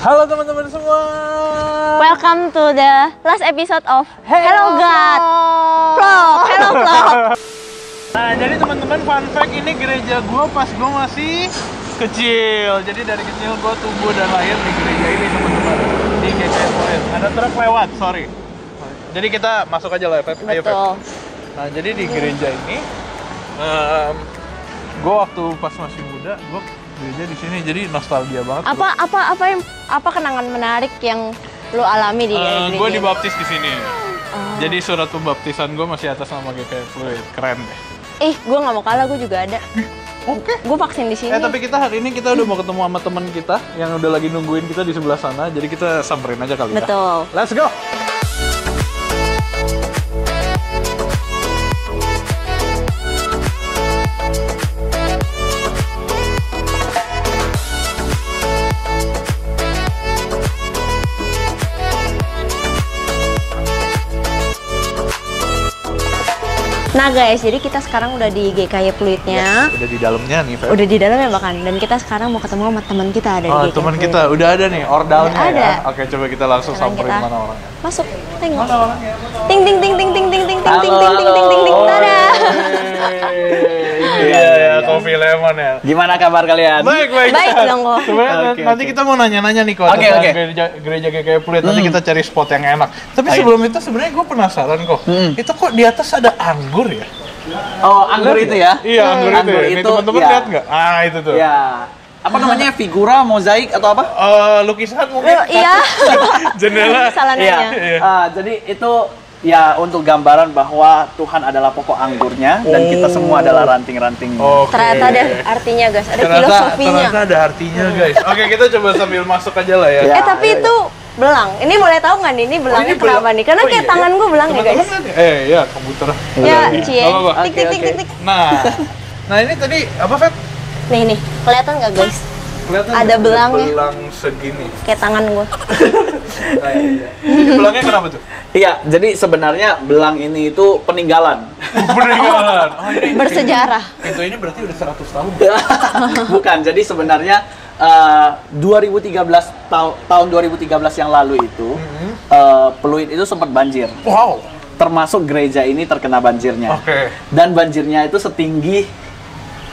Halo teman-teman semua. Welcome to the last episode of Hello God Vlog. Hello Vlog. Nah, jadi teman-teman, fun fact, ini gereja gua pas gua masih kecil. Jadi dari kecil gua tumbuh dan lahir di gereja ini, teman-teman. Di GKI Fluid. Ada truk lewat, sorry. Jadi kita masuk aja lah, Pep. Ayo, Pep. Betul. Nah, jadi di gereja ini gua waktu pas masih muda, gua gereja di sini, jadi nostalgia banget. Apa kenangan menarik yang lu alami di gereja? Gue dibaptis di sini. Jadi surat pembaptisan gue masih atas nama GKI Fluid. Keren deh. Gue nggak mau kalah, gue juga ada. Oke. Gue vaksin di sini. Tapi kita hari ini kita udah mau ketemu sama teman kita yang udah lagi nungguin kita di sebelah sana. Jadi kita samperin aja kali ya. Betul. Let's go. Nah guys, jadi kita sekarang udah di GKI Fluidnya. Udah di dalamnya nih, Feb. Udah di dalam ya bahkan. Dan kita sekarang mau ketemu sama teman kita ada di GKI teman Fluid. kita udah ada nih, ordalnya Udah ada. ya. Oke, coba kita langsung Sekarang samperin kita mana orangnya. Masuk, tengok. Mana orangnya? Ting ting ting ting ting ting ting ting ting ting ting ting ting ting. Oh, Dadah. Iya, Coffee Lemon ya. Gimana kabar kalian? Baik. Baik dong kok. Sebenarnya Oke, nanti kita mau nanya-nanya nih kok tentang gereja GKI Fluid. Nanti kita cari spot yang enak. Tapi sebelum itu sebenarnya gue penasaran kok. Itu kok di atas ada anggur ya? Oh, anggur itu ya? Iya, anggur itu. Ya. Ini teman-teman ya. lihat nggak? Ah, itu tuh. Ya. Apa namanya? Figura, mozaik atau apa? Lukisan mungkin. Iya. Jendela. Salah nanya. Iya. Jadi itu ya untuk gambaran bahwa Tuhan adalah pokok anggurnya dan kita semua adalah ranting-rantingnya. Oke. Ternyata ada artinya guys, ada filosofinya. Ternyata ada artinya guys. Oke, kita coba sambil masuk aja lah ya. Ya. Tapi itu belang. Ini boleh tahu nggak nih? Ini belangnya ini belang. kenapa nih? Karena kayak tangan gue belang ya guys. Iya, komputer. Ya, cie. Nggak apa-apa. Tik tik tik tik tik. Nah ini tadi apa, Feb? Nih, kelihatan nggak guys? Kelihatan Ada nggak? belangnya. Belang segini. Kayak tangan gue. Ini belangnya kenapa tuh? Iya, jadi sebenarnya belang ini itu peninggalan. Peninggalan. Oh, ini Bersejarah. Itu ini berarti udah 100 tahun. Bukan, jadi sebenarnya tahun 2013 yang lalu itu Pluit itu sempat banjir. Wow. Termasuk gereja ini terkena banjirnya. Oke. Dan banjirnya itu setinggi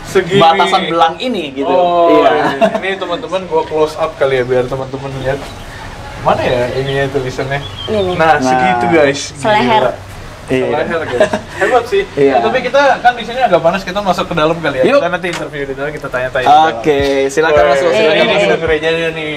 Segini. batasan belang ini gitu. Oh, Iya. ini teman-teman gua close up kali ya biar teman-teman lihat. Mana ya ininya tulisannya? Nih. Nah, segitu guys. Seleher. Gila. Seleher guys. Hebat sih. Iya. Tapi kita kan di sini agak panas, kita masuk ke dalam kali ya. Yuk. Kita nanti interview di dalam, kita tanya-tanya di dalam. Oke, silakan masuk. Ini Silakan kita masuk. gerejanya nih.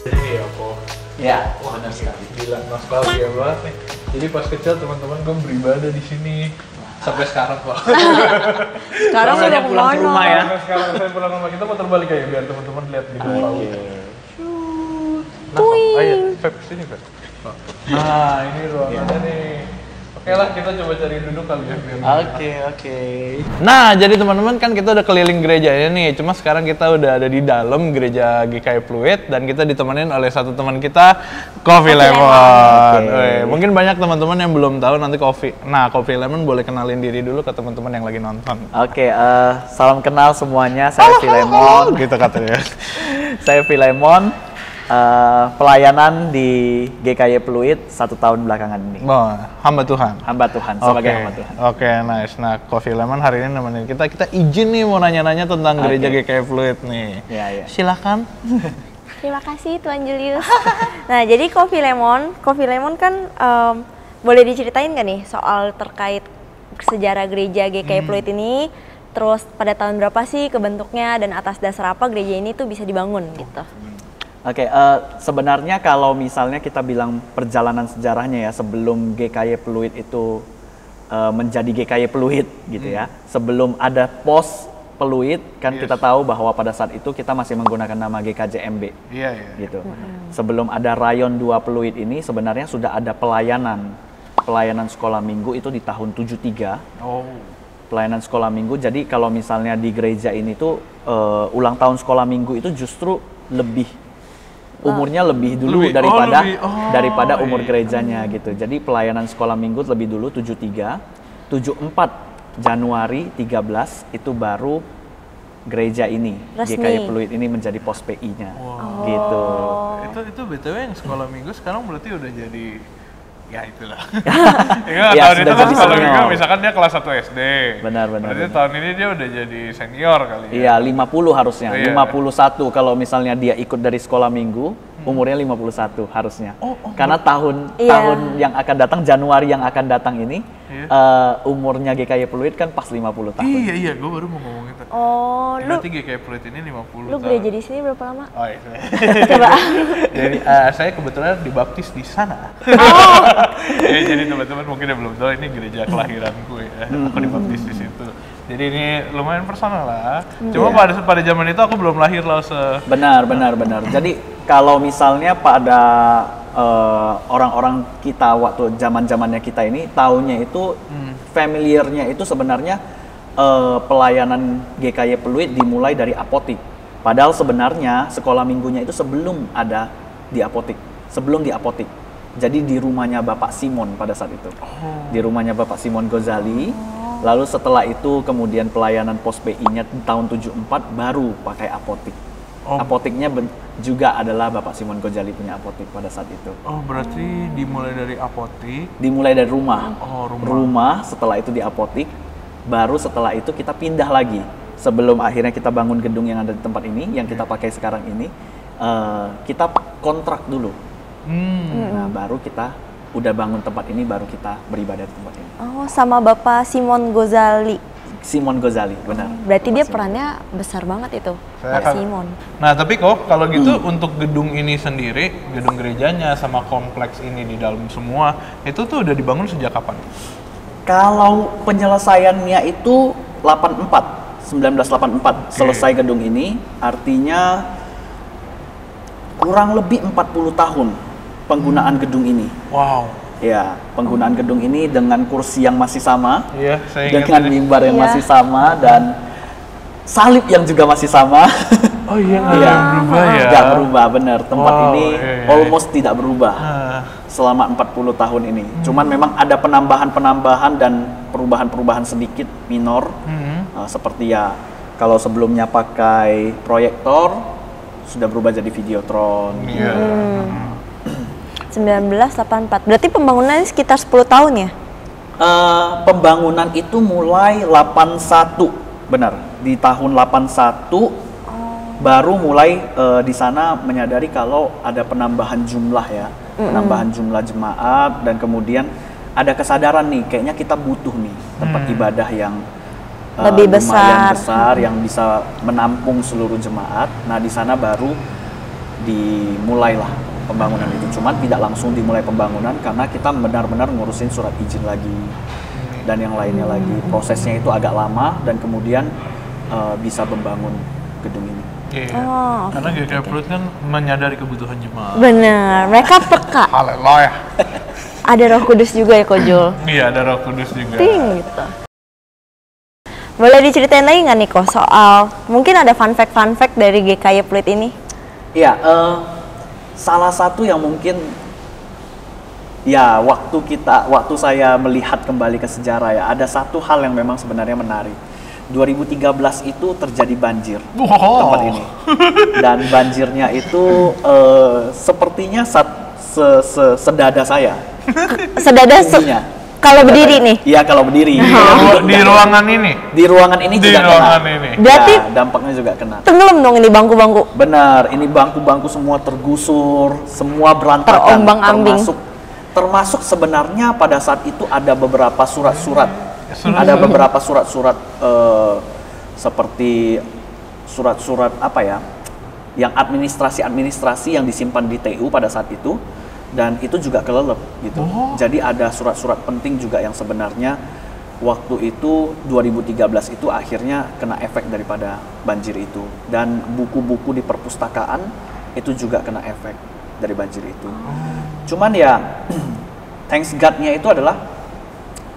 Ini ya kok. Ya. Wah, benar sekali. Gila, nostalgia banget nih. Jadi pas kecil teman-teman gue beribadah di sini sampai sekarang kok. Sekarang udah pulang ke kemana? rumah ya. Sampai sekarang saya pulang rumah, kita putar balik aja biar teman-teman lihat di bawah. Nah, ayo, Feb sini Feb. Nah, ini ruangannya nih. Oke lah, kita coba cari duduk kali ya. Oke. Nah, jadi teman-teman kan kita udah keliling gerejanya nih. Cuma sekarang kita udah ada di dalam gereja GKI Fluid dan kita ditemenin oleh satu teman kita, Coffee Lemon. Oke. Mungkin banyak teman-teman yang belum tahu nanti Coffee Lemon boleh kenalin diri dulu ke teman-teman yang lagi nonton. Oke, salam kenal semuanya. Saya Filemon. Gitu katanya. Saya Filemon. Pelayanan di GKI Fluid 1 tahun belakangan ini. Oh, hamba Tuhan. Hamba Tuhan, sebagai hamba Tuhan. Oke, nice. Nah, Coffee Lemon hari ini nemenin kita. Kita izin nih mau nanya-nanya tentang gereja GKI Fluid nih. Iya. Silakan. Terima kasih Tuan Julius. Nah, jadi Coffee Lemon kan boleh diceritain nggak nih soal terkait sejarah gereja GKI Fluid ini? Terus pada tahun berapa sih kebentuknya dan atas dasar apa gereja ini tuh bisa dibangun gitu? Oke, sebenarnya kalau misalnya kita bilang perjalanan sejarahnya ya sebelum GKI Fluid itu menjadi GKI Fluid gitu ya, sebelum ada pos Peluit kan kita tahu bahwa pada saat itu kita masih menggunakan nama GKJMB. Iya. Gitu. Sebelum ada Rayon 2 Peluit ini sebenarnya sudah ada pelayanan pelayanan sekolah minggu itu di tahun 73. Oh. Pelayanan sekolah minggu. Jadi kalau misalnya di gereja ini tuh ulang tahun sekolah minggu itu justru lebih umurnya lebih dulu daripada umur gerejanya gitu. Jadi pelayanan sekolah minggu lebih dulu 73, 74 Januari 13 itu baru gereja ini, Resmi. GKY Pluit ini menjadi pos PI-nya. Wow. Gitu. Itu BTW yang sekolah minggu sekarang berarti udah jadi ya itulah. Ya, tahun itu sudah kan jadi sekolah senior. minggu misalkan dia kelas 1 SD. Benar. Berarti tahun ini dia udah jadi senior kali ya. Iya, 50 harusnya. Iya. 51 kalau misalnya dia ikut dari sekolah minggu, umurnya 51 harusnya. Karena tahun yang akan datang, Januari yang akan datang ini, umurnya GKY Pluit kan pas 50 tahun. Iya, gue baru mau ngomong itu. Oh, lu Berarti GKY Pluit ini 50 lu tahun. gereja di sini berapa lama? Oh iya. Coba. Jadi saya kebetulan dibaptis di sana. Ya, jadi teman-teman mungkin yang belum tahu ini gereja kelahiranku ya. Aku dibaptis di situ. Jadi ini lumayan personal lah. Cuma pada zaman itu aku belum lahir lah Benar. Jadi kalau misalnya pada orang-orang kita waktu zaman-zamannya kita ini, tahunnya itu familiarnya itu sebenarnya pelayanan GKY Pluit dimulai dari apotik. Padahal sebenarnya sekolah minggunya itu sebelum ada di apotik, sebelum di apotik. Jadi di rumahnya Bapak Simon pada saat itu. Di rumahnya Bapak Simon Gozali. Lalu setelah itu kemudian pelayanan pos PI-nya tahun 74 baru pakai apotik. Apotiknya juga adalah Bapak Simon Gozali punya apotik pada saat itu. Oh, berarti dimulai dari apotik. Dimulai dari rumah. Oh, Rumah, setelah itu di apotik, baru setelah itu kita pindah lagi. Sebelum akhirnya kita bangun gedung yang ada di tempat ini, yang kita pakai sekarang ini, kita kontrak dulu. Nah, baru kita udah bangun tempat ini, baru kita beribadah di tempat ini. Oh, sama Bapak Simon Gozali. Simon Gozali, benar. Berarti dia Bapak Simon. perannya besar banget itu, Saya Pak kan- Simon. Nah, tapi kok kalau gitu untuk gedung ini sendiri, gedung gerejanya sama kompleks ini di dalam semua, itu tuh udah dibangun sejak kapan? Kalau penyelesaiannya itu 1984 selesai gedung ini, artinya kurang lebih 40 tahun penggunaan gedung ini. Wow. Ya, penggunaan gedung ini dengan kursi yang masih sama, Iya, saya ingat dengan ini. mimbar yang Iya. masih sama, dan salib yang juga masih sama. Oh iya, nggak Iya. ada yang berubah ya? Nggak berubah, benar. Tempat Wow, ini iya. almost tidak berubah Nah, selama 40 tahun ini. Cuman memang ada penambahan-penambahan dan perubahan-perubahan sedikit minor. Seperti ya, kalau sebelumnya pakai proyektor, sudah berubah jadi videotron. iya. 1984. Berarti pembangunannya sekitar 10 tahun ya? Pembangunan itu mulai 81, benar. Di tahun 81 baru mulai di sana menyadari kalau ada penambahan jumlah ya, penambahan jumlah jemaat, dan kemudian ada kesadaran nih, kayaknya kita butuh nih tempat ibadah yang Lebih lumayan besar. besar, yang bisa menampung seluruh jemaat. Nah, di sana baru dimulailah pembangunan itu. Cuman tidak langsung dimulai pembangunan karena kita benar-benar ngurusin surat izin lagi dan yang lainnya lagi. Prosesnya itu agak lama dan kemudian bisa membangun gedung ini. Iya. Oh, Karena GKY Pluit kan menyadari kebutuhan jemaat. bener. Mereka peka. Haleluya. Ada Roh Kudus juga ya, Kojul. Iya, ada Roh Kudus juga. Ting gitu. Boleh diceritain lagi nggak nih kok soal mungkin ada fun fact dari GKY Pluit ini? Iya, salah satu yang mungkin ya waktu saya melihat kembali ke sejarah ya, ada satu hal yang memang sebenarnya menarik. 2013 itu terjadi banjir Wow. tempat ini, dan banjirnya itu sepertinya sedada saya. Sedada Tingginya. kalau berdiri nih. Iya, kalau berdiri. Di ruangan ini. Di ruangan ini Di juga ruangan kena. ini. Berarti Ya, dampaknya juga kena. tenggelam dong ini bangku-bangku. Benar, ini bangku-bangku semua tergusur, semua berantakan. Terombang-ambing. Termasuk sebenarnya pada saat itu ada beberapa surat-surat. Surat-surat. Ada beberapa surat-surat seperti surat-surat apa ya, yang administrasi yang disimpan di TU pada saat itu, dan itu juga kelelep gitu. Jadi ada surat-surat penting juga yang sebenarnya waktu itu 2013 itu akhirnya kena efek daripada banjir itu, dan buku-buku di perpustakaan itu juga kena efek dari banjir itu. Cuman ya thanks God-nya itu adalah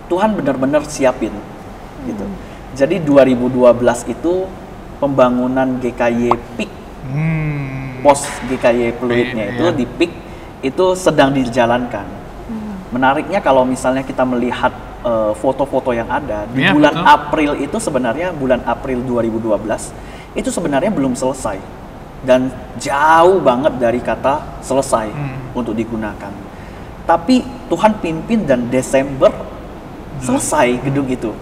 Tuhan benar-benar siapin gitu. Jadi 2012 itu pembangunan GKY PIK, pos GKY Pluitnya itu di PIK itu sedang dijalankan. Menariknya kalau misalnya kita melihat foto-foto yang ada di bulan April itu, sebenarnya bulan April 2012 itu sebenarnya belum selesai dan jauh banget dari kata selesai untuk digunakan. Tapi Tuhan pimpin dan Desember selesai gedung itu.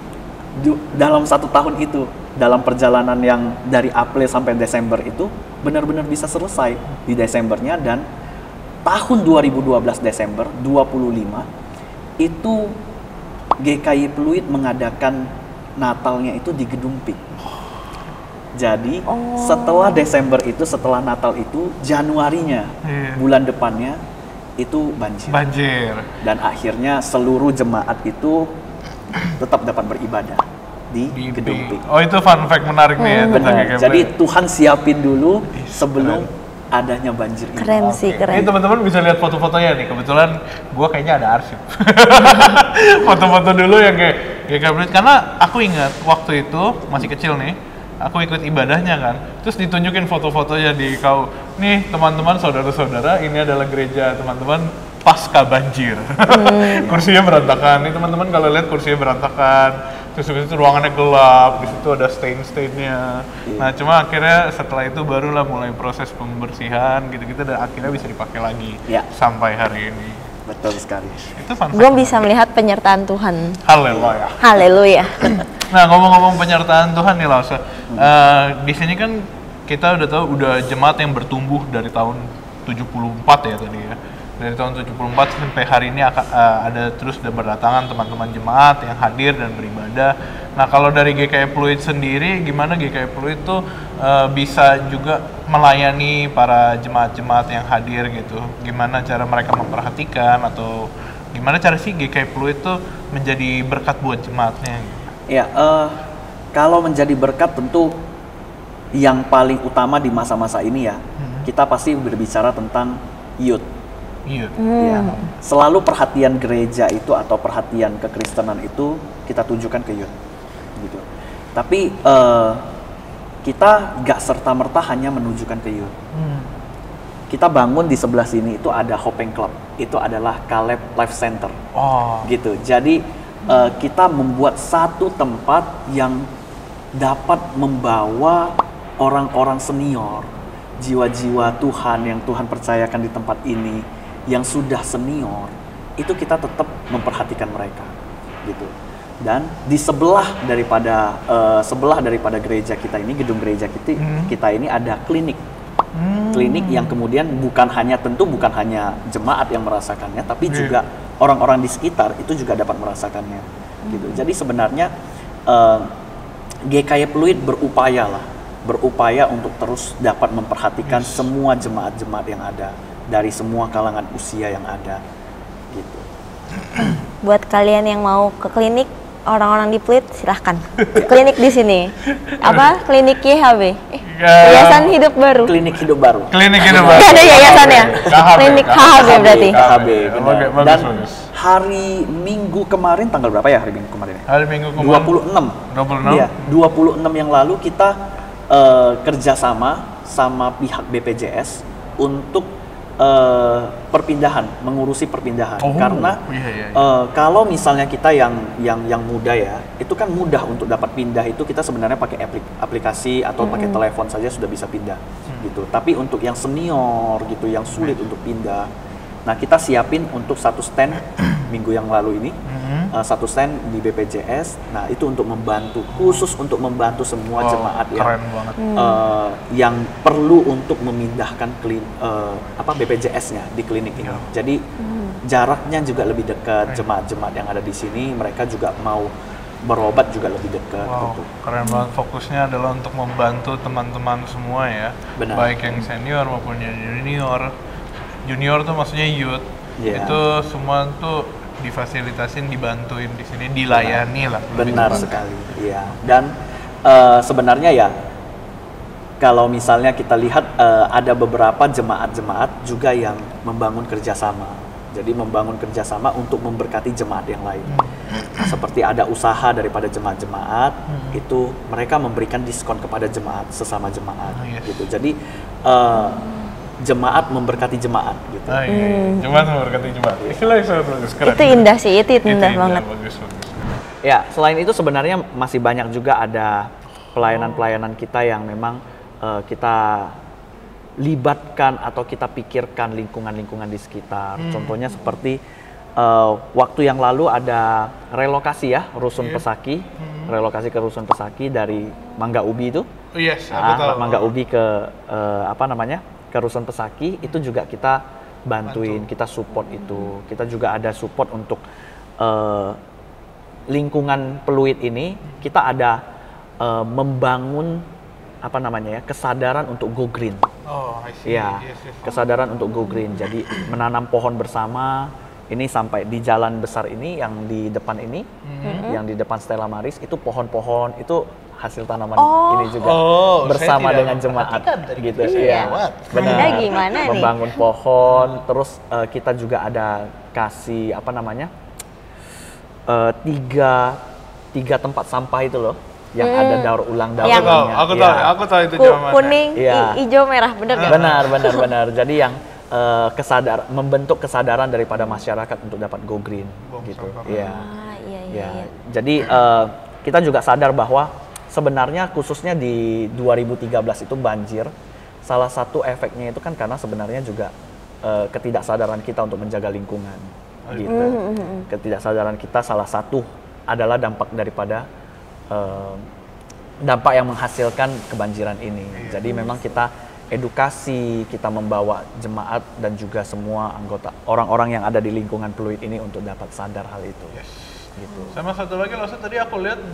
Dalam 1 tahun itu, dalam perjalanan yang dari April sampai Desember itu benar-benar bisa selesai di Desembernya. Dan tahun 2012 Desember 25 itu GKY Pluit mengadakan Natalnya itu di gedung PIK. Jadi setelah Desember itu, setelah Natal itu, Januarinya, bulan depannya itu banjir. Dan akhirnya seluruh jemaat itu tetap dapat beribadah di gedung PIK. Oh, itu fun fact menarik nih ya. Benar. Jadi Tuhan siapin dulu sebelum adanya banjir ini. Keren sih, keren. Ini teman-teman bisa lihat foto-fotonya nih. Kebetulan gue kayaknya ada arsip. Foto-foto dulu yang kayak GKY Pluit. Karena aku ingat waktu itu masih kecil nih, aku ikut ibadahnya kan. Terus ditunjukin foto-fotonya di kau. Nih teman-teman, saudara-saudara, ini adalah gereja teman-teman pasca banjir. Kursinya berantakan. Nih teman-teman kalau lihat kursinya berantakan. Terus itu ruangannya gelap, di situ ada stain-stainnya. Nah, cuma akhirnya setelah itu barulah mulai proses pembersihan gitu-gitu dan akhirnya bisa dipakai lagi sampai hari ini. Betul sekali. Itu fun fact. Gue bisa melihat penyertaan Tuhan. Haleluya. Haleluya. Nah, ngomong-ngomong penyertaan Tuhan nih Lause, di sini kan kita udah tahu udah jemaat yang bertumbuh dari tahun 74 ya tadi ya. Dari tahun 74 sampai hari ini ada terus berdatangan teman-teman jemaat yang hadir dan beribadah. Nah, kalau dari GKY Pluit sendiri, gimana GKY Pluit itu bisa juga melayani para jemaat-jemaat yang hadir gitu? Gimana cara mereka memperhatikan atau gimana cara sih GKY Pluit itu menjadi berkat buat jemaatnya? Ya, kalau menjadi berkat tentu yang paling utama di masa-masa ini ya, kita pasti berbicara tentang youth. Iya. Ya, selalu perhatian gereja itu atau perhatian kekristenan itu kita tujukan ke youth, gitu. Tapi kita gak serta-merta hanya menunjukkan ke youth. Kita bangun di sebelah sini itu ada Hopeng Club, itu adalah Caleb Life Center, gitu. Jadi kita membuat satu tempat yang dapat membawa orang-orang senior, jiwa-jiwa Tuhan yang Tuhan percayakan di tempat ini, yang sudah senior, itu kita tetap memperhatikan mereka, gitu. Dan di sebelah daripada gereja kita ini, gedung gereja kita ini ada klinik. Klinik yang kemudian bukan hanya jemaat yang merasakannya, tapi juga orang-orang di sekitar itu juga dapat merasakannya, gitu. Jadi sebenarnya GKY Pluit berupaya untuk terus dapat memperhatikan semua jemaat-jemaat yang ada, dari semua kalangan usia yang ada, gitu. Buat kalian yang mau ke klinik orang-orang di Pluit, silahkan. Klinik di sini. Apa? Klinik YHB. Yayasan Hidup Baru. Klinik Hidup Baru. Klinik Hidup Baru. Gak ada yayasannya. Klinik KHB berarti. KHB. Bagus, Dan bagus. hari Minggu kemarin, tanggal berapa ya hari Minggu kemarin? Hari Minggu kemarin. 26. Iya, 26 yang lalu kita kerjasama sama pihak BPJS untuk mengurusi perpindahan. Karena kalau misalnya kita yang muda ya, itu kan mudah untuk dapat pindah, itu kita sebenarnya pakai aplikasi atau pakai telepon saja sudah bisa pindah, gitu. Tapi untuk yang senior gitu, yang sulit untuk pindah, nah kita siapin untuk satu stand minggu yang lalu ini, satu stand di BPJS. Nah itu untuk membantu, khusus untuk membantu semua jemaat yang perlu untuk memindahkan BPJS-nya di klinik ini. Jadi jaraknya juga lebih dekat, jemaat-jemaat yang ada di sini mereka juga mau berobat juga lebih dekat. Gitu. Keren banget. Fokusnya adalah untuk membantu teman-teman semua ya. Benar. Baik yang senior maupun yang junior. Junior tuh maksudnya youth. Itu semua tuh difasilitasin, dibantuin di sini, dilayani lah. Benar sekali. Iya. Dan sebenarnya ya, kalau misalnya kita lihat ada beberapa jemaat-jemaat juga yang membangun kerjasama Jadi membangun kerjasama untuk memberkati jemaat yang lain. Nah, seperti ada usaha daripada jemaat-jemaat, itu mereka memberikan diskon kepada jemaat, sesama jemaat, gitu. Jadi jemaat memberkati jemaat, gitu. Jemaat memberkati jemaat. Istilah yang sangat bagus, keren. Itu indah sih, itu indah banget. Bagus. Ya, selain itu sebenarnya masih banyak juga ada pelayanan-pelayanan kita yang memang kita libatkan atau kita pikirkan lingkungan-lingkungan di sekitar. Contohnya seperti waktu yang lalu ada relokasi ya, Rusun Pesaki, relokasi ke Rusun Pesaki dari Mangga Ubi itu. Yes, aku tahu. Mangga Ubi ke ke Rusun Pesaki itu juga kita bantuin, kita support itu. Kita juga ada support untuk lingkungan Pluit ini. Kita ada membangun kesadaran untuk go green. Oh, I see. Ya, Yes. kesadaran untuk go green. Jadi menanam pohon bersama. Ini sampai di jalan besar ini yang di depan ini, yang di depan Stella Maris itu pohon-pohon itu hasil tanaman ini juga bersama dengan jemaat gitu. Iya. Anda gimana nih? Membangun pohon, terus kita juga ada kasih tiga tempat sampah itu loh. Yang ada daur ulang Aku tahu itu jawabannya. Kuning, hijau, merah, bener nggak? Benar. Jadi yang membentuk kesadaran daripada masyarakat untuk dapat go green, gitu. Iya. Jadi kita juga sadar bahwa sebenarnya khususnya di 2013 itu banjir. Salah satu efeknya itu kan karena sebenarnya juga ketidaksadaran kita untuk menjaga lingkungan, gitu. Ketidaksadaran kita salah satu adalah dampak daripada dampak yang menghasilkan kebanjiran ini. Jadi memang kita edukasi, kita membawa jemaat dan juga semua anggota orang-orang yang ada di lingkungan Pluit ini untuk dapat sadar hal itu. Gitu. Sama satu lagi, Lasa, tadi aku lihat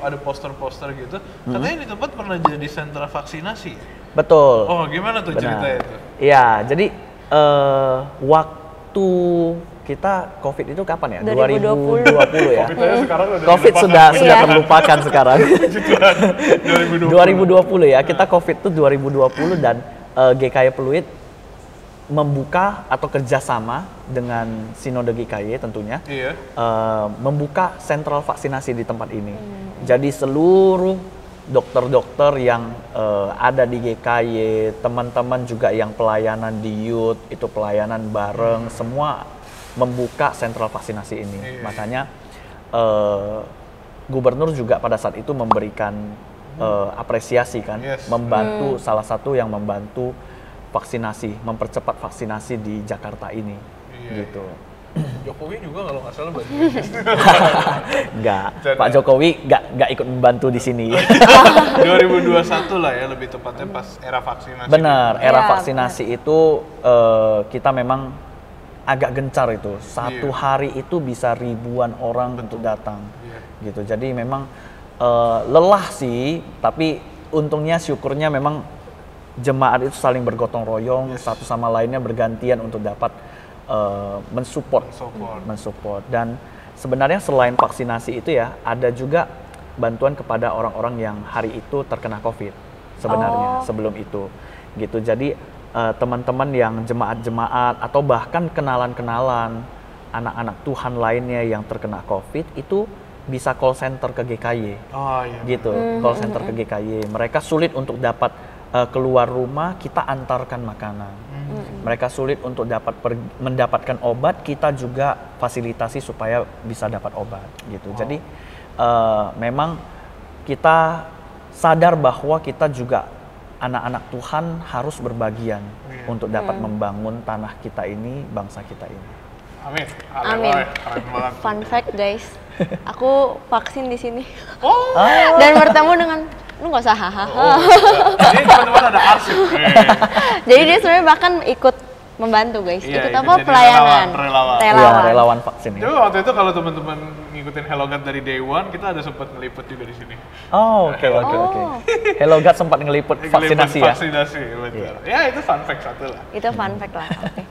ada poster-poster gitu, katanya di tempat pernah jadi sentra vaksinasi. Betul. Oh, gimana tuh ceritanya itu? Iya, jadi waktu kita COVID itu kapan ya? 2020 ya. Sekarang COVID sudah terlupakan sekarang. 2020 ya. Kita COVID itu 2020 dan GKY Pluit membuka atau kerjasama dengan Sinode GKY tentunya, membuka sentral vaksinasi di tempat ini. Jadi seluruh dokter-dokter yang ada di GKY, teman-teman juga yang pelayanan di youth, itu pelayanan bareng, semua membuka sentral vaksinasi ini. Makanya gubernur juga pada saat itu memberikan apresiasi kan, membantu salah satu yang membantu vaksinasi, mempercepat vaksinasi di Jakarta ini, gitu. Jokowi juga kalau nggak salah bantu. Enggak, Pak Jokowi nggak ikut membantu di sini. 2021 lah ya, lebih tepatnya pas era vaksinasi. Benar, era vaksinasi itu kita memang agak gencar itu. Satu hari itu bisa ribuan orang untuk datang, gitu. Jadi memang lelah sih, tapi untungnya syukurnya memang jemaat itu saling bergotong royong, satu sama lainnya bergantian untuk dapat mensupport. Dan sebenarnya selain vaksinasi itu ya, ada juga bantuan kepada orang-orang yang hari itu terkena COVID sebenarnya sebelum itu, gitu. Jadi teman-teman yang jemaat-jemaat atau bahkan kenalan-kenalan anak-anak Tuhan lainnya yang terkena COVID itu bisa call center ke GKY, gitu. Call center ke GKY. Mereka sulit untuk dapat keluar rumah, kita antarkan makanan. Mereka sulit untuk mendapatkan obat, kita juga fasilitasi supaya bisa dapat obat, gitu. Jadi memang kita sadar bahwa kita juga anak-anak Tuhan harus berbagian untuk dapat membangun tanah kita ini, bangsa kita ini. Amin. Keren banget. Fun fact guys, aku vaksin di sini. Dan bertemu dengan, lu nggak usah hahaha. Jadi teman-teman ada arsip. Jadi dia sebenarnya bahkan ikut membantu guys. Ikut apa? Jadi Pelayanan. Relawan vaksin. Coba waktu itu kalau teman-teman ngikutin Hello God dari day one, kita ada sempat ngeliput juga di sini. Oke. Hello God sempat ngeliput vaksinasi ya? Vaksinasi, betul. Ya itu fun fact satu lah. Itu fun fact lah, oke.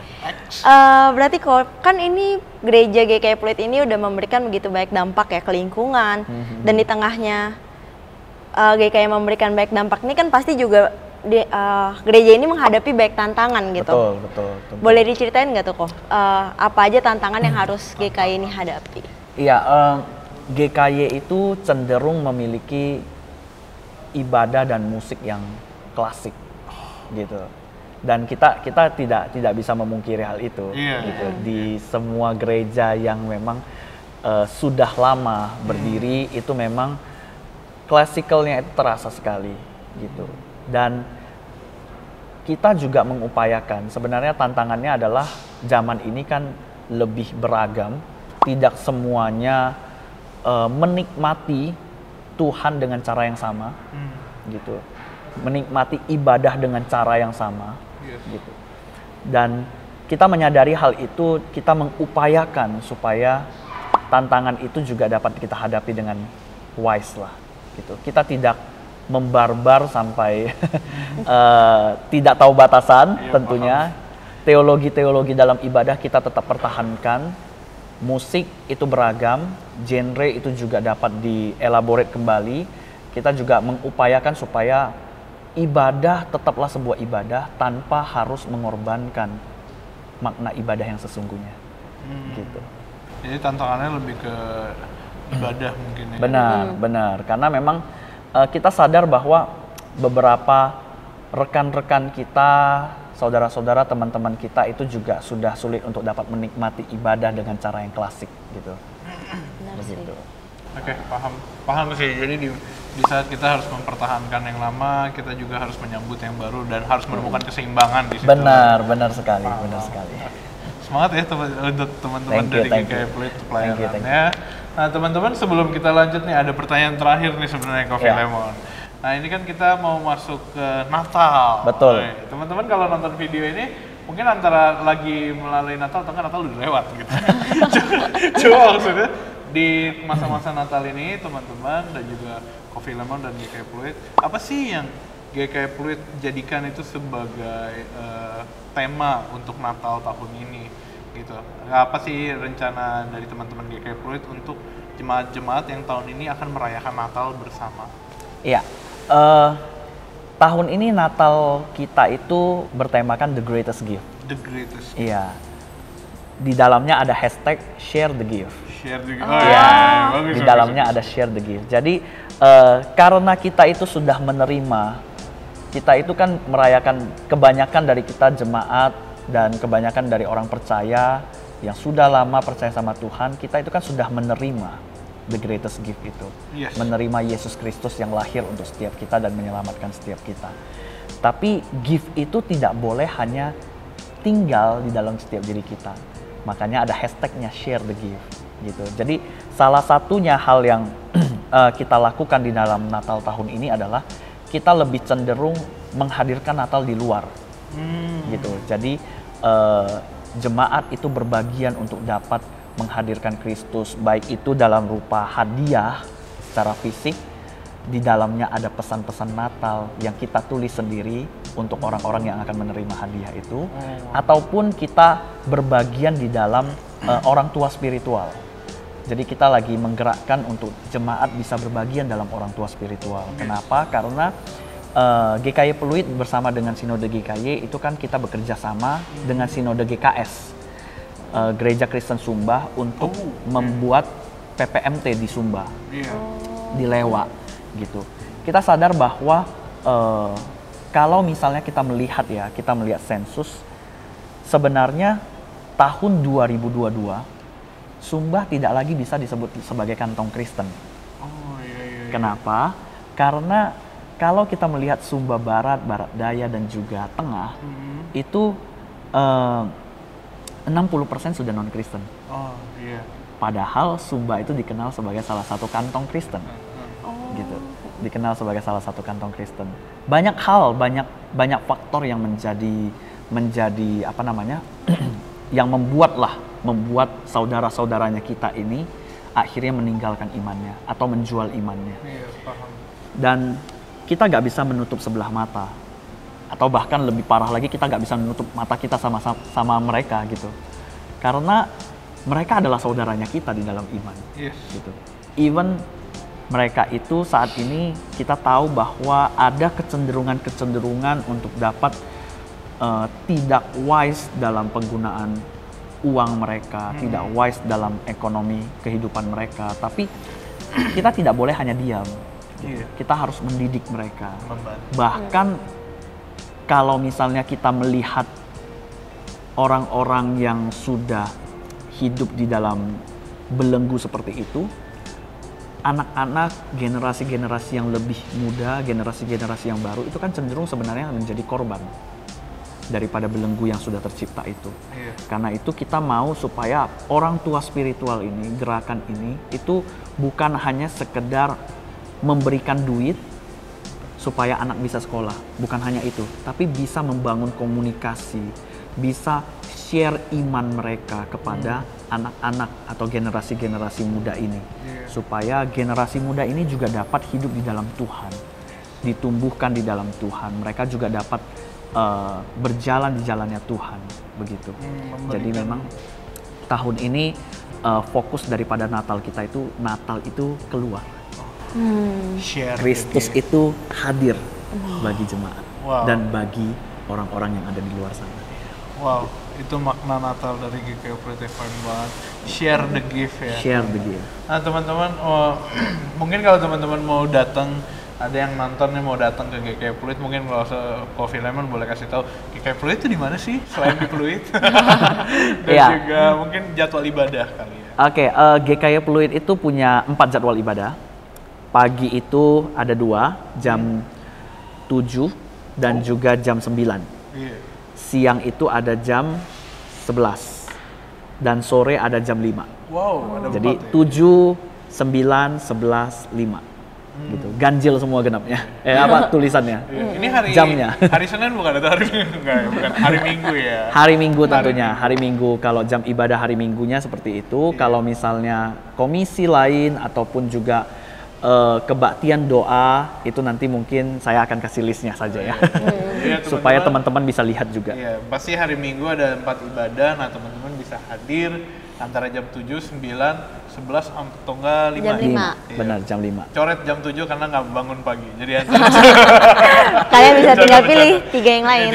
Berarti kan ini gereja GKY Pluit ini udah memberikan begitu baik dampak ya ke lingkungan, dan di tengahnya GKY memberikan baik dampak ini kan pasti juga gereja ini menghadapi banyak tantangan gitu. Betul. Boleh diceritain nggak tuh kok apa aja tantangan yang harus GKY ini hadapi? Iya, GKY itu cenderung memiliki ibadah dan musik yang klasik gitu. Dan kita tidak bisa memungkiri hal itu gitu. Di semua gereja yang memang sudah lama berdiri itu memang klasikalnya itu terasa sekali gitu. Dan kita juga mengupayakan, sebenarnya tantangannya adalah zaman ini kan lebih beragam, tidak semuanya menikmati Tuhan dengan cara yang sama, gitu, menikmati ibadah dengan cara yang sama, gitu. Dan kita menyadari hal itu, kita mengupayakan supaya tantangan itu juga dapat kita hadapi dengan wise lah, gitu. Kita tidak membarbar sampai tidak tahu batasan, tentunya. Teologi-teologi dalam ibadah kita tetap pertahankan. Musik itu beragam, genre itu juga dapat dielaborate kembali. Kita juga mengupayakan supaya ibadah tetaplah sebuah ibadah tanpa harus mengorbankan makna ibadah yang sesungguhnya. Gitu. Jadi tantangannya lebih ke ibadah mungkin ya. Benar. Karena memang kita sadar bahwa beberapa rekan-rekan kita, saudara-saudara, teman-teman kita itu juga sudah sulit untuk dapat menikmati ibadah dengan cara yang klasik gitu. Begitu. Oke, paham sih. Jadi di saat kita harus mempertahankan yang lama, kita juga harus menyambut yang baru dan harus menemukan keseimbangan di situ. Benar sekali. Semangat ya untuk teman-teman dari GKY Pluit pelayanannya. Nah teman-teman, sebelum kita lanjut nih ada pertanyaan terakhir nih sebenarnya Coffee Lemon. Nah ini kan kita mau masuk ke Natal. Betul. Nah, teman-teman kalau nonton video ini mungkin antara lagi melalui Natal atau Natal udah lewat gitu. Cuma maksudnya di masa-masa Natal ini teman-teman dan juga Coffee Lemon dan GKY Pluit, apa sih yang GKY Pluit jadikan itu sebagai tema untuk Natal tahun ini gitu? Apa sih rencana dari teman-teman GKY Pluit untuk jemaat-jemaat yang tahun ini akan merayakan Natal bersama? Iya, tahun ini Natal kita itu bertemakan The Greatest Gift. The Greatest Gift. Iya, di dalamnya ada hashtag Share the Gift. Share the Gift. Di dalamnya ada Share the Gift. Jadi karena kita itu sudah menerima, kita itu kan merayakan, kebanyakan dari kita jemaat dan kebanyakan dari orang percaya yang sudah lama percaya sama Tuhan, kita itu kan sudah menerima the greatest gift itu. Menerima Yesus Kristus yang lahir untuk setiap kita dan menyelamatkan setiap kita. Tapi gift itu tidak boleh hanya tinggal di dalam setiap diri kita. Makanya ada hashtagnya Share the Gift gitu. Jadi salah satunya hal yang kita lakukan di dalam Natal tahun ini adalah kita lebih cenderung menghadirkan Natal di luar, gitu. Jadi jemaat itu berbagian untuk dapat menghadirkan Kristus, baik itu dalam rupa hadiah secara fisik, di dalamnya ada pesan-pesan Natal yang kita tulis sendiri untuk orang-orang yang akan menerima hadiah itu, ataupun kita berbagian di dalam orang tua spiritual. Jadi kita lagi menggerakkan untuk jemaat bisa berbagian dalam orang tua spiritual. Kenapa? Karena GKY Pluit bersama dengan Sinode GKY itu kan kita bekerja sama dengan Sinode GKS, Gereja Kristen Sumba, untuk membuat PPMT di Sumba, di Lewa, gitu. Kita sadar bahwa kalau misalnya kita melihat sensus, sebenarnya tahun 2022 Sumba tidak lagi bisa disebut sebagai kantong Kristen. Kenapa? Karena kalau kita melihat Sumba Barat, Barat Daya, dan juga Tengah, itu 60% sudah non-Kristen. Padahal Sumba itu dikenal sebagai salah satu kantong Kristen. Gitu. Dikenal sebagai salah satu kantong Kristen. Banyak hal, banyak faktor yang menjadi apa namanya? yang membuat saudara-saudaranya kita ini akhirnya meninggalkan imannya atau menjual imannya. Dan kita nggak bisa menutup sebelah mata, atau bahkan lebih parah lagi, kita nggak bisa menutup mata kita sama mereka gitu, karena mereka adalah saudaranya kita di dalam iman. Gitu. Even mereka itu saat ini kita tahu bahwa ada kecenderungan untuk dapat tidak wise dalam penggunaan uang mereka, tidak wise dalam ekonomi kehidupan mereka. Tapi kita tidak boleh hanya diam. Kita harus mendidik mereka. Bahkan kalau misalnya kita melihat orang-orang yang sudah hidup di dalam belenggu seperti itu, anak-anak, generasi-generasi yang lebih muda, generasi-generasi yang baru itu kan cenderung sebenarnya menjadi korban daripada belenggu yang sudah tercipta itu. Karena itu kita mau supaya orang tua spiritual ini, gerakan ini, itu bukan hanya sekedar memberikan duit supaya anak bisa sekolah, bukan hanya itu, tapi bisa membangun komunikasi, bisa share iman mereka kepada anak-anak atau generasi-generasi muda ini, supaya generasi muda ini juga dapat hidup di dalam Tuhan, ditumbuhkan di dalam Tuhan, mereka juga dapat berjalan di jalannya Tuhan, begitu. Jadi memang tahun ini fokus daripada Natal kita itu, Natal itu keluar. Kristus itu hadir bagi jemaat dan bagi orang-orang yang ada di luar sana. Wow, itu makna Natal dari GKI Fluid Fun banget. Share the gift ya. Share the gift. Nah teman-teman, mungkin kalau teman-teman mau datang, ada yang nonton nih mau datang ke GKI Fluid, mungkin kalau Coffee Lemon boleh kasih tahu GKI Fluid itu di mana sih selain di Fluid? Dan juga mungkin jadwal ibadah kali ya. Oke, GKI Fluid itu punya 4 jadwal ibadah. Pagi itu ada 2, jam 7 dan juga jam 9. Siang itu ada jam 11 dan sore ada jam 5. Wow, ada jadi 7, 9, 11, 5. Gitu. Ganjil semua genapnya. Tulisannya. Ini hari jamnya. Hari Senin bukan atau hari Minggu? Bukan. Hari Minggu ya. Hari Minggu tentunya. Hari Minggu kalau jam ibadah hari Minggunya seperti itu. Kalau misalnya komisi lain ataupun juga kebaktian doa itu nanti mungkin saya akan kasih listnya saja ya. Supaya teman-teman bisa lihat juga. Iya, pasti hari Minggu ada 4 ibadah. Nah, teman-teman bisa hadir antara jam 7, 9, 11 atau enggak 5. Jam 5. Iya. Benar, jam 5. Coret jam 7 karena nggak bangun pagi. Jadi kalian bisa tinggal pilih 3 yang lain.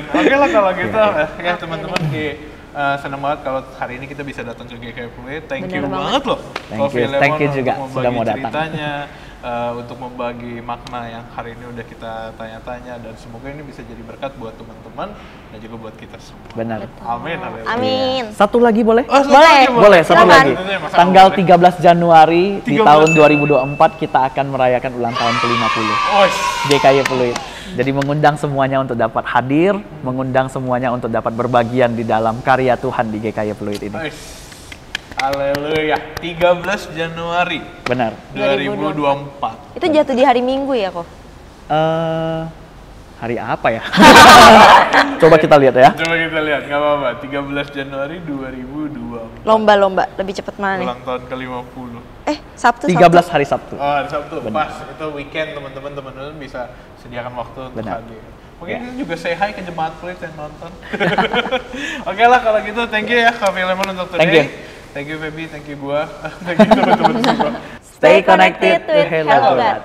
Oke lah kalau gitu ya teman-teman, senang banget kalau hari ini kita bisa datang ke GKI Fluid. Thank you banget loh. Thank you juga sudah mau datang. Ceritanya, untuk membagi makna yang hari ini udah kita tanya-tanya, dan semoga ini bisa jadi berkat buat teman-teman dan juga buat kita semua. Benar. Amin. Amin. Satu lagi boleh? Boleh, satu lagi. Tanggal 13 Januari di tahun 2024 kita akan merayakan ulang tahun ke-50 GKI Fluid. Jadi mengundang semuanya untuk dapat hadir, mengundang semuanya untuk dapat berbagian di dalam karya Tuhan di GKI Fluid ini. Haleluya, 13 Januari. Benar. 2024. Itu jatuh di hari Minggu ya kok? Hari apa ya? Coba kita lihat ya. Coba kita lihat, nggak apa-apa. 13 Januari 2024. Lomba-lomba, lebih cepat mana nih? Ulang tahun ke-50. Sabtu. 13 hari Sabtu. Oh, hari Sabtu. Benar. Pas, itu weekend teman-teman bisa sediakan waktu untuk Benar. hadir. Mungkin juga say hi ke jemaat Fluid yang nonton. Oke lah kalau gitu, thank you ya Coffee Lemon untuk today. Thank you Feby, thank you Gua. Thank you teman-teman semua. Stay connected with Hello God.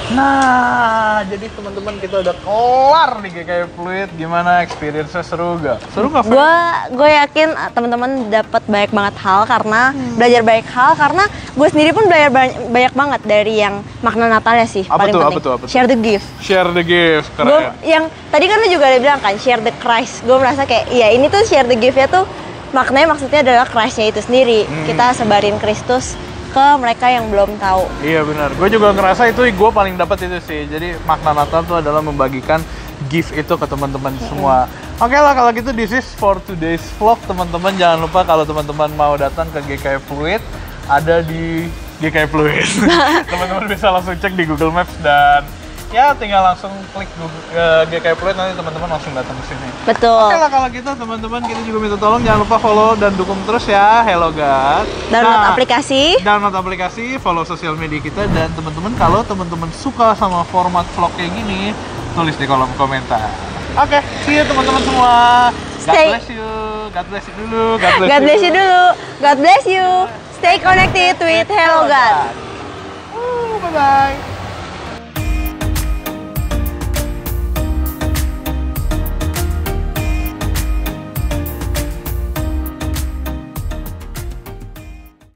Nah, jadi teman-teman kita udah kelar nih GKI Fluid. Gimana experience-nya, seru gak? Seru gak, Feb? Gue yakin teman-teman dapat banyak banget hal karena belajar banyak hal, karena gue sendiri pun belajar banyak banget dari yang makna Natalnya sih. Apa paling tuh, penting. apa tuh? Share the gift. Share the gift, keren. Gue yang tadi kan lu juga udah bilang kan share the Christ. Gue merasa kayak iya ini tuh share the gift-nya tuh maknanya maksudnya adalah Christ-nya itu sendiri. Kita sebarin Kristus ke mereka yang belum tahu. Iya benar, gue juga ngerasa itu gue paling dapat itu sih. Jadi makna Natal itu adalah membagikan gift itu ke teman-teman semua. Oke lah kalau gitu, this is for today's vlog teman-teman. Jangan lupa kalau teman-teman mau datang ke GKI Fluid, ada di GKI Fluid. Teman-teman bisa langsung cek di Google Maps dan ya tinggal langsung klik GKI Fluid, nanti teman-teman langsung datang ke sini. Betul. Oke lah kalau gitu teman-teman, kita juga minta tolong jangan lupa follow dan dukung terus ya Hello God. Download aplikasi, follow sosial media kita, dan teman-teman kalau teman-teman suka sama format vlog kayak gini, tulis di kolom komentar. Oke, see you teman-teman semua. God bless you. God bless you dulu. God bless you dulu. God bless you. Stay connected with Hello God. Bye-bye.